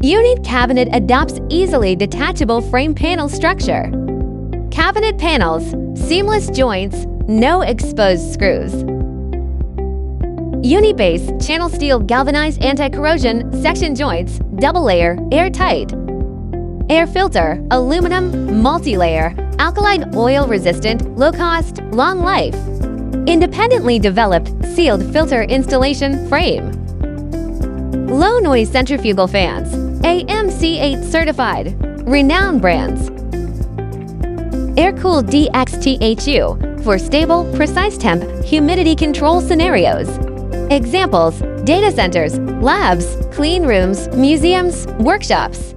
Unit cabinet adopts easily detachable frame panel structure. Cabinet panels, seamless joints, no exposed screws. Unibase channel steel galvanized anti-corrosion section joints, double layer, airtight. Air filter, aluminum, multi-layer, alkaline oil resistant, low cost, long life. Independently developed sealed filter installation frame. Low noise centrifugal fans, AMC8 certified, renowned brands. Air-cooled DX THU for stable, precise temp, humidity control scenarios. Examples: data centers, labs, clean rooms, museums, workshops.